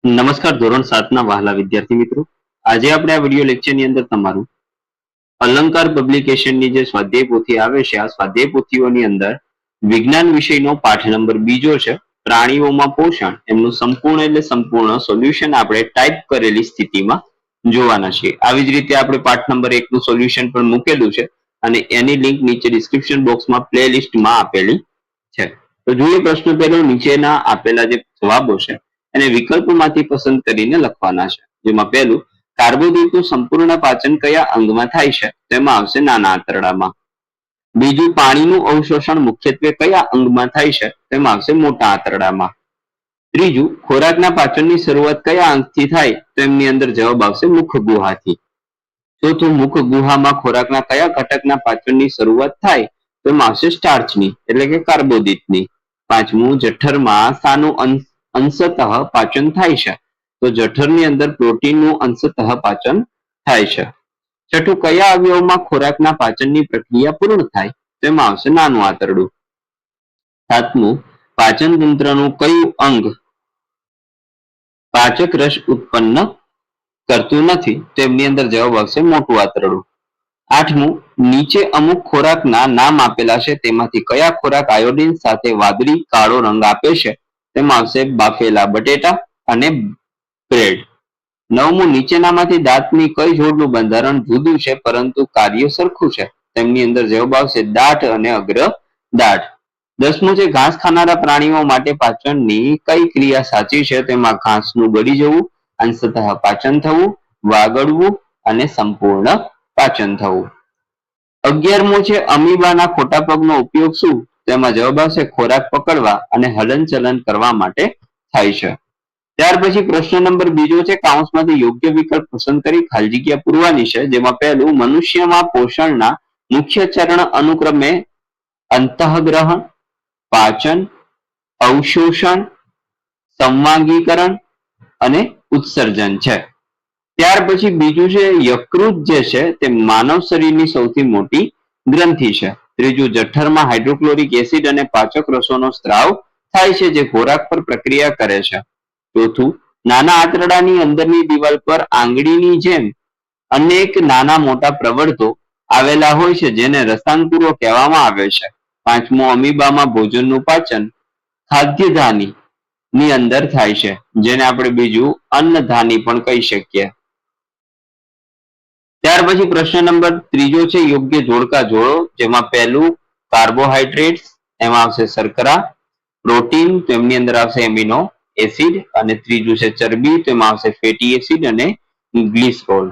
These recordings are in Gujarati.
નમસ્કાર ધોરણ 7 ના વહાલા વિદ્યાર્થી મિત્રો. આજે આપણે આ વિડિયો લેક્ચરની અંદર તમારું અલંકાર પબ્લિકેશનની જે સ્વાધ્યાય પોથી આવે છે આ સ્વાધ્યાય પોથીઓની અંદર વિજ્ઞાન વિષયનો પાઠ નંબર બીજો છે પ્રાણીઓમાં પોષણ એમનું સંપૂર્ણ સોલ્યુશન આપણે ટાઈપ કરેલી સ્થિતિમાં જોવાના છીએ. આવી જ રીતે આપણે પાઠ નંબર 1 નું સોલ્યુશન પણ મૂકેલું છે અને એની લિંક નીચે ડિસ્ક્રિપ્શન બોક્સમાં પ્લેલિસ્ટમાં આપેલી છે. તો જોઈએ પ્રશ્ન પહેલો, નીચેના આપેલા જે જવાબો છે એને વિકલ્પોમાંથી પસંદ કરીને લખવાના છે. જેમાં પહેલું, કાર્બોદિતનું સંપૂર્ણ પાચન કયા અંગમાં થાય છે? તેમાં આવશે નાના આંતરડામાં. બીજું, પાણીનું અવશોષણ મુખ્યત્વે કયા અંગમાં થાય છે? તેમાં આવશે મોટા આંતરડામાં. ત્રીજું, ખોરાકના પાચનની શરૂઆત કયા અંગથી થાય? તો એમની અંદર જવાબ આવશે મુખ ગુહાથી. ચોથું, મુખ ગુહામાં ખોરાકના કયા ઘટકના પાચનની શરૂઆત થાય? તેમાં આવશે સ્ટાર્ચની એટલે કે કાર્બોદિતની. પાંચમું, જઠરમાં શાનું અંશતઃ પાચન થાય છે? તો જઠરની અંદર પ્રોટીનનું અંશતઃ પાચન થાય છે. છઠ્ઠું, કયા અવયવમાં ખોરાકના પાચનની પ્રક્રિયા પૂર્ણ થાય? તેમાં આવશે નાનું આંતરડું. સાતમું, પાચન તંત્રનું કયું અંગ પાચક રસ ઉત્પન્ન કરતું નથી? તેમની અંદર જવાબ આવશે મોટું આંતરડું. આઠમું, નીચે અમુક ખોરાકના નામ આપેલા છે તેમાંથી કયા ખોરાક આયોડિન સાથે વાદળી કાળો રંગ આપે છે? તેમાં આવશે બાફેલા બટેટા અને બ્રેડ. નવમું, નીચેનામાંથી દાંતની કઈ જોડનું બંધારણ જુદું છે પરંતુ કાર્ય સરખું છે? તેમની અંદર જવાબ આવશે દાઢ અને અગ્ર દાઢ. દસમું છે, ઘાસ ખાનારા પ્રાણીઓ માટે પાચનની કઈ ક્રિયા સાચી છે? તેમાં ઘાસનું ગળી જવું, અંશતઃ પાચન થવું, વાગડવું અને સંપૂર્ણ પાચન થવું. 11મું છે, અમીબાના ખોટા પગનો ઉપયોગ શું? તેમાં જવાબ આવશે ખોરાક પકડવા અને હલનચલન કરવા માટે થાય છે. ત્યાર પછી પ્રશ્ન નંબર બીજો છે, કાઉન્સમાંથી યોગ્ય વિકલ્પ પસંદ કરી ખાલી જગ્યા પૂરવાની છે. જેમાં પહેલું, મનુષ્યમાં પોષણના મુખ્ય ચરણ અનુક્રમે અંતઃગ્રહણ, પાચન, અવશોષણ, સંવાગીકરણ અને ઉત્સર્જન છે. ત્યાર પછી બીજું છે, યકૃત જે છે તે માનવ શરીરની સૌથી મોટી ગ્રંથિ છે. ત્રીજું, જઠરમાં હાઇડ્રોક્લોરિક એસિડ અને પાચક રસોનો સ્ત્રાવ થાય છે જે ખોરાક પર પ્રક્રિયા કરે છે. ચોથું, નાના આંતરડાની અંદરની દિવાલ પર આંગળીની જેમ અનેક નાના મોટા પ્રવર્તો આવેલા હોય છે જેને રસાંકુરો કહેવામાં આવે છે. પાંચમું, અમીબામાં ભોજનનું પાચન ખાદ્યધાની ની અંદર થાય છે જેને આપણે બીજું અન્નધાની પણ કહી શકીએ. ત્યાર પછી પ્રશ્ન નંબર ત્રીજો છે, યોગ્ય જોડકા જોડો. જેમાં પહેલું, કાર્બોહાઈડ્રેટ એમાં આવશે શર્કરા, પ્રોટીન તેમની અંદર આવશે એમિનો એસિડ અને ત્રીજું છે ચરબી તેમાં આવશે ફેટી એસિડ અને ગ્લિસરોલ.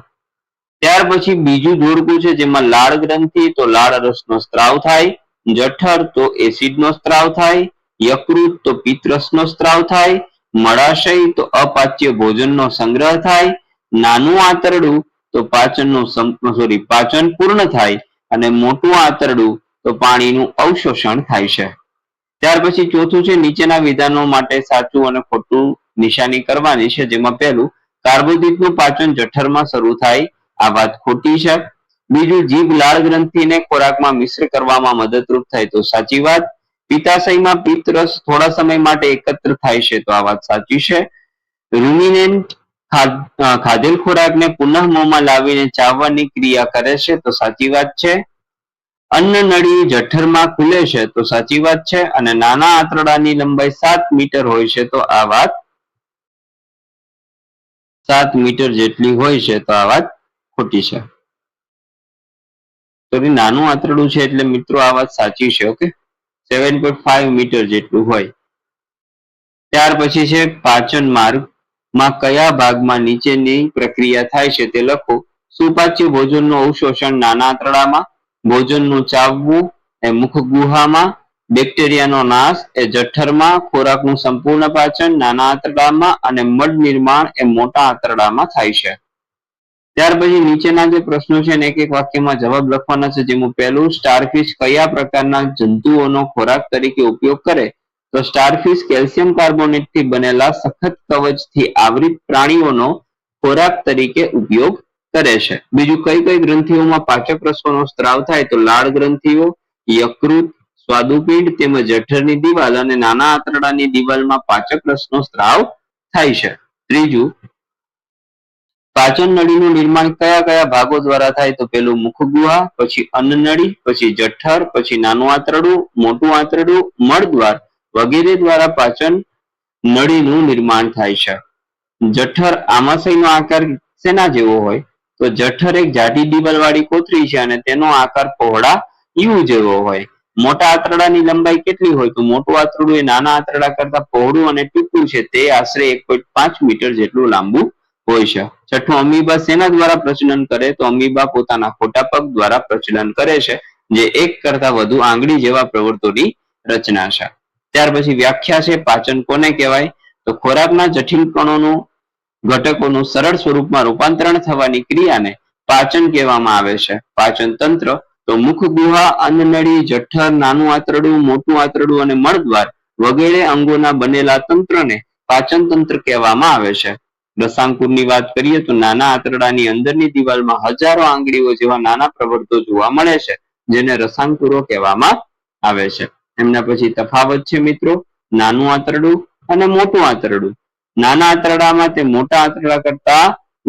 ત્યાર પછી બીજું જોડકું છે જેમાં લાળ ગ્રંથિ તો લાળ રસનો સ્ત્રાવ થાય, જઠર તો એસિડનો સ્ત્રાવ થાય, યકૃત તો પિત્તરસનો સ્ત્રાવ થાય, મળાશય તો અપાચ્ય ભોજનનો સંગ્રહ થાય, નાનું આંતરડું તો પાચન પૂર્ણ થાય અને મોટું આંતરડું તો પાણીનું અવશોષણ થાય છે. ત્યાર પછી ચોથું છે, નીચેના વિધાનો માટે સાચું અને ખોટું નિશાની કરવાની છે. જેમાં પહેલું, કાર્બોદિતનું પાચન જઠરમાં શરૂ થાય, આ વાત ખોટી છે. બીજું, જીભ લાળ ગ્રંથિને ખોરાકમાં મિશ્ર કરવામાં મદદરૂપ થાય તો સાચી વાત. પિત્તાશયમાં પિત્તરસ થોડા સમય માટે એકત્ર થાય છે તો આ વાત સાચી છે. રૂમિનેન્ટ ખાધેલ ખોરાકને પુનઃ મોંમાં લાવીને ચાવવાની ક્રિયા કરે છે તો સાચી વાત છે. અન્ન નળી જઠરમાં ખુલે છે તો સાચી વાત છે અને નાના આંતરડાની લંબાઈ 7 મીટર હોય છે તો આ વાત 7 મીટર જેટલી હોય છે તો આ વાત ખોટી છે. તો નાનું આંતરડું છે એટલે મિત્રો આ વાત સાચી છે. ઓકે, 7.5 મીટર જેટલું હોય. ત્યાર પછી છે, પાચન માર્ગમાં કયા ભાગમાં નીચેની પ્રક્રિયા થાય છે તે લખો. સુપાચ્ય ભોજનનું અવશોષણ નાના આંતરડામાં, ભોજનનું ચાવવું એ મુખ ગુહામાં, બેક્ટેરિયાનો નાશ એ જઠરમાં, ખોરાકનું સંપૂર્ણ પાચન નાના આંતરડામાં અને મળ નિર્માણ એ મોટા આંતરડામાં થાય છે. ત્યાર પછી નીચેના જે પ્રશ્નો છે એને એક એક વાક્યમાં જવાબ લખવાના છે. જેમાં પહેલું, સ્ટારફિશ કયા પ્રકારના જંતુઓનો ખોરાક તરીકે ઉપયોગ કરે? તો સ્ટારફિશ કેલ્શિયમ કાર્બોનેટથી બનેલા સખત કવચથી આવૃત પ્રાણીઓનો ખોરાક તરીકે ઉપયોગ કરે છે. બીજું, કઈ કઈ ગ્રંથિઓમાં પાચક રસોનો સ્ત્રાવ થાય? તો લાળ ગ્રંથિઓ, યકૃત, સ્વાદુપિંડ તેમજ જઠરની દિવાલ અને નાના આંતરડાની દિવાલમાં પાચક રસનો સ્ત્રાવ થાય છે. ત્રીજું, પાચન નળીનું નિર્માણ કયા કયા ભાગો દ્વારા થાય? તો પેલું મુખગુહા, પછી અન્નનળી, પછી જઠર, પછી નાનું આંતરડું, મોટું આંતરડું, મળદ્વાર વગેરે દ્વારા પાચન નળીનું નિર્માણ થાય છે. જઠર આમાશયનો આકાર શેના જેવો હોય? તો જઠર એક જાડી દિવાલવાળી કોથળી છે અને તેનો આકાર પહોળા યુ જેવો હોય. મોટા આંતરડાની લંબાઈ કેટલી હોય? તો મોટું આંતરડું એ નાના આંતરડા કરતા પહોળું અને ટૂંકું છે. તે આશરે 1.5 મીટર જેટલું લાંબુ હોય છે. છઠ્ઠું, અમીબા શેના દ્વારા પ્રજનન કરે? તો અમીબા પોતાના ખોટા પગ દ્વારા પ્રજનન કરે છે, જે એક કરતા વધુ આંગળી જેવા પ્રવૃત્તોની રચના છે. ત્યાર પછી વ્યાખ્યા છે પાચન કોને કહેવાય? તો ખોરાકના જટિલ કણોનું ઘટકોનું સરળ સ્વરૂપમાં રૂપાંતરણ થવાની ક્રિયાને પાચન કહેવામાં આવે છે. પાચન તંત્ર તો મુખ ગુહા, અન્નનળી, જઠર, નાનું આંતરડું, મોટું આંતરડું અને મળદ્વાર વગેરે અંગોના બનેલા તંત્રને પાચન તંત્ર કહેવામાં આવે છે. રસાંકુરની વાત કરીએ તો નાના આંતરડાની અંદરની દિવાલમાં હજારો આંગળીઓ જેવા નાના પ્રવર્તો જોવા મળે છે, જેને રસાંકુરો કહેવામાં આવે છે. એમના પછી તફાવત છે મિત્રો, નાનું આંતરડું અને મોટું આંતરડું. નાના આંતરડામાં તે મોટા આંતરડા કરતા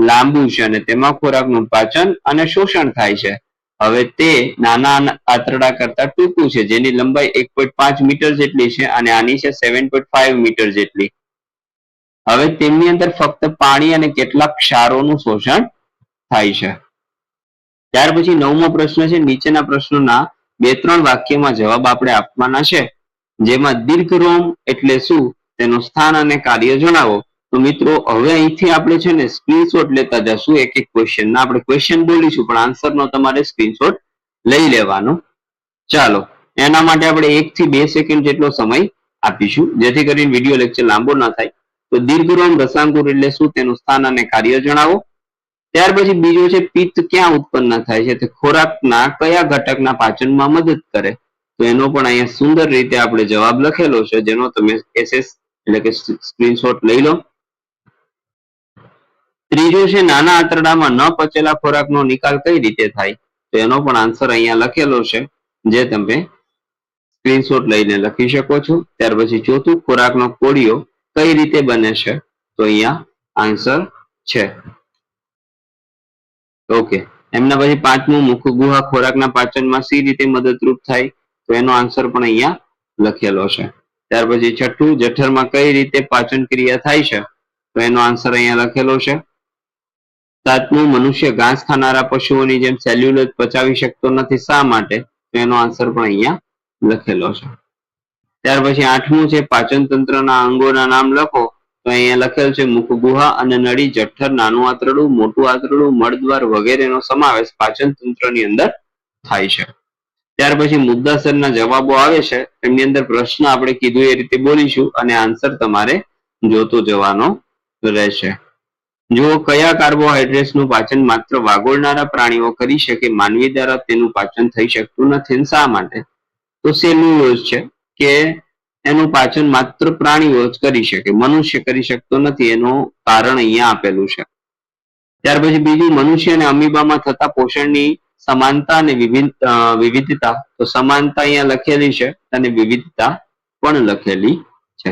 લાંબુ છે અને તેમાં ખોરાકનું પાચન અને શોષણ થાય છે. હવે તે નાના આંતરડા કરતા ટૂંકું છે, જેની લંબાઈ 1.5 મીટર જેટલી છે અને આની છે 7.5 મીટર જેટલી. હવે તેમની અંદર ફક્ત પાણી અને કેટલાક ક્ષારોનું શોષણ થાય છે. ત્યાર પછી 9મો પ્રશ્ન છે, નીચેના પ્રશ્નોના 2-3 વાક્યમાં જવાબ આપણે આપવાના છે, જેમાં દીર્ઘરોમ એટલે શું, તેનું સ્થાન અને કાર્ય જણાવો. તો મિત્રો હવે અહીંથી આપણે છે ને સ્ક્રીનશોટ લેતા જશું એક એક ક્વેશ્ચન ના. આપણે ક્વેશ્ચન બોલીશું પણ આન્સરનો તમારે સ્ક્રીનશોટ લઈ લેવાનો. ચાલો, એના માટે આપણે 1 થી 2 સેકન્ડ જેટલો સમય આપીશું, જેથી કરીને વિડીયો લેક્ચર લાંબો ના થાય. તો દીર્ઘરોમ રસાંકુર એટલે શું, તેનું સ્થાન અને કાર્ય જણાવો. ત્યાર પછી બીજો છે, પિત્ત ક્યાં ઉત્પન્ન થાય છે? તે ખોરાકના કયા ઘટકના પાચનમાં મદદ કરે? તો એનો પણ અહીંયા સુંદર રીતે આપણે જવાબ લખેલો છે, જેનો તમે એસએસ એટલે કે સ્ક્રીનશોટ લઈ લો. ત્રીજો છે, નાના આંતરડામાં ન પચેલા ખોરાકનો નિકાલ કઈ રીતે થાય? તો એનો પણ આન્સર અહીંયા લખેલો છે, જે તમે સ્ક્રીનશોટ લઈને લખી શકો છો. ત્યાર પછી ચોથું, ખોરાકનો કોળિયો કઈ રીતે બને છે? તો અહીંયા આન્સર છે. ઓકે. એમના પછી 5મું, મુખ ગુહા ખોરાકના પાચનમાં સી રીતે મદદરૂપ થાય? તો એનો આન્સર પણ અહીંયા લખેલો છે. ત્યાર પછી 6થું, જઠરમાં કઈ રીતે પાચન ક્રિયા થાય છે? તો એનો આન્સર અહીંયા લખેલો છે. 7મું, મનુષ્ય ઘાસ ખાનારા પશુઓની જેમ સેલ્યુલોઝ પચાવી શકતો નથી, શા માટે? તો એનો આન્સર પણ અહીંયા લખેલો છે. ત્યાર પછી 8મું છે, પાચન તંત્રના અંગોના નામ લખો. તો અહીંયા લખેલ છે, મુખ ગુહા, અન્નનળી, જઠર, નાનું આંતરડું, મોટું આંતરડું, મળદ્વાર વગેરેનો સમાવેશ પાચન તંત્રની અંદર થાય છે. ત્યાર પછી મુદ્દાસરના જવાબો આવે છે, એમની અંદર પ્રશ્ન આપણે કીધું એ રીતે બોલીશું અને આન્સર તમારે જોતો જવાનો રહેશે. જો કયા કાર્બોહાઈડ્રેટ્સનું પાચન માત્ર વાગોળનારા પ્રાણીઓ કરી શકે, માનવી દ્વારા તેનું પાચન થઈ શકતું નથી, શા માટે? તો સેલ્યુલોઝ છે, કે એનું પાચન માત્ર પ્રાણીઓ જ કરી શકે, મનુષ્ય કરી શકતો નથી, એનું કારણ અહીંયા આપેલું છે. ત્યાર પછી બીજું, મનુષ્ય અને અમીબામાં થતા પોષણની સમાનતા અને વિવિધતા. તો સમાનતા અહીંયા લખેલી છે અને વિવિધતા પણ લખેલી છે.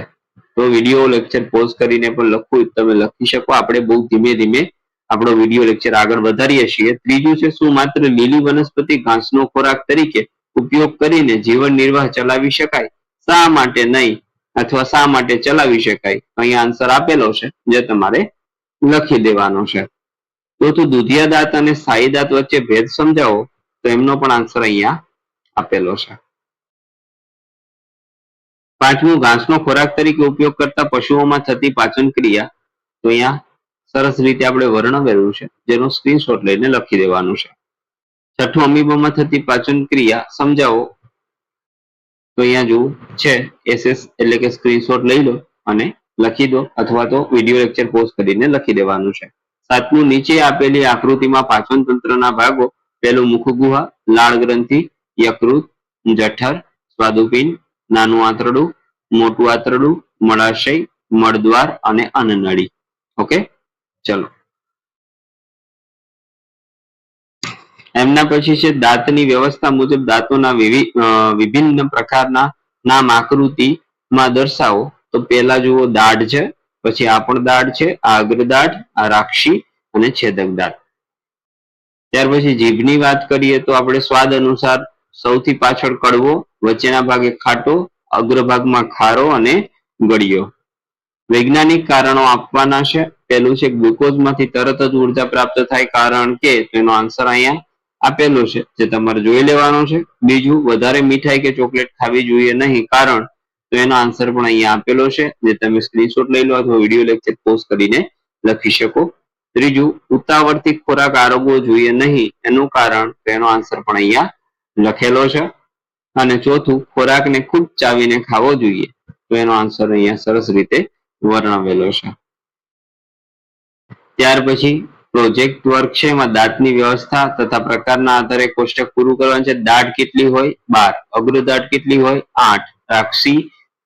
તો વિડીયો લેક્ચર પોઝ કરીને પણ લખવું તમે લખી શકો. આપણે બહુ ધીમે ધીમે આપણો વિડીયો લેક્ચર આગળ વધારીએ છીએ. ત્રીજું છે, શું માત્ર લીલી વનસ્પતિ ઘાસનો ખોરાક તરીકે ઉપયોગ કરીને જીવન નિર્વાહ ચલાવી શકાય? શા માટે નહીં, અથવા શા માટે ચલાવી શકાય? અહીંયા આન્સર આપેલો છે, જે તમારે લખી દેવાનો છે. તો દુધિયા દાંત અને સ્થાયી દાંત વચ્ચે ભેદ સમજાવો. તો એમનો પણ આન્સર અહીંયા આપેલો છે. 5મું, ઘાસનો ખોરાક તરીકે ઉપયોગ કરતા પશુઓમાં થતી પાચન ક્રિયા. તો અહીંયા સરસ રીતે આપણે વર્ણવેલું છે, જેનો સ્ક્રીનશોટ લઈને લખી દેવાનું છે. 6થું, અમીબામાં થતી પાચન ક્રિયા સમજાવો. તો અહીંયા જો છે એસએસ એટલે કે સ્ક્રીનશોટ લઈ લો અને લખી દો, અથવા તો વિડીયો લેક્ચર પોઝ કરીને લખી દેવાનું છે. 7મું, નીચે આપેલી આકૃતિમાં પાચન તંત્રના ભાગો. પહેલું, મુખગુહા, લાળ ગ્રંથિ, યકૃત, જઠર, સ્વાદુપિંડ, નાનું આંતરડું, મોટું આંતરડું, મળાશય, મળદ્વાર અને અન્નનળી. ઓકે, ચલો. એમના પછી છે, દાંતની વ્યવસ્થા મુજબ દાંતોના વિભિન્ન પ્રકારના નામ આકૃતિમાં દર્શાવો. તો પહેલા જુઓ દાઢ છે, પછી આ પણ દાઢ છે, આ અગ્રદાઢ, આ રાક્ષી અને છેદક દાઢ. ત્યાર પછી જીભની વાત કરીએ તો આપણે સ્વાદ અનુસાર સૌથી પાછળ કડવો, વચ્ચેના ભાગે ખાટો, અગ્રભાગમાં ખારો અને ગળ્યો. વૈજ્ઞાનિક કારણો આપવાના છે. પહેલું છે ગ્લુકોઝમાંથી તરત જ ઉર્જા પ્રાપ્ત થાય કારણ કે, તેનો આન્સર અહીંયા આપેલો છે જે તમારે જોઈ લેવાનો છે. બીજું, વધારે મીઠાઈ કે ચોકલેટ ખાવી જોઈએ નહીં કારણ તો એનો આન્સર પણ અહીંયા આપેલો છે જે તમે સ્ક્રીનશોટ લઈ લો અથવા વિડીયો લેક્ચર પોઝ કરીને લખી શકો. ત્રીજું, ઉતાવળથી ખોરાક આરોગવો જોઈએ નહીં એનું કારણ તો એનો આન્સર પણ અહીંયા લખેલો છે. અને ચોથું, ખોરાકને ખૂબ ચાવીને ખાવો જોઈએ તો એનો આન્સર અહીંયા સરસ રીતે વર્ણવેલો છે. ત્યાર પછી પ્રોજેક્ટ વર્ક છે એમાં દાંતની વ્યવસ્થા તથા પ્રકારના આધારે કોષ્ટક પૂરું કરવાનું છે. દાઢ કેટલી હોય? 12. અગ્રદાઢ કેટલી હોય? 8. રાક્ષી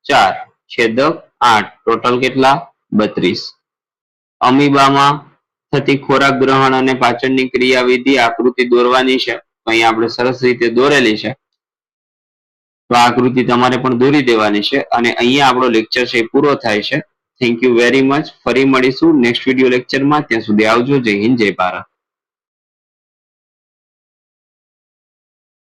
4. છેદક 8. ટોટલ કેટલા? 32. અમીબામાં થતી ખોરાક ગ્રહણ અને પાચનની ક્રિયાવિધિ આકૃતિ દોરવાની છે. તો અહીંયા આપણે સરસ રીતે દોરેલી છે. તો આ આકૃતિ તમારે પણ દોરી દેવાની છે અને અહીંયા આપણો લેક્ચર છે એ પૂરો થાય છે. Thank you very much. ફરી મળીશું નેક્સ્ટ વિડીયો લેક્ચરમાં. ત્યાં સુધી આવજો. જય હિન્દ, જય ભારત.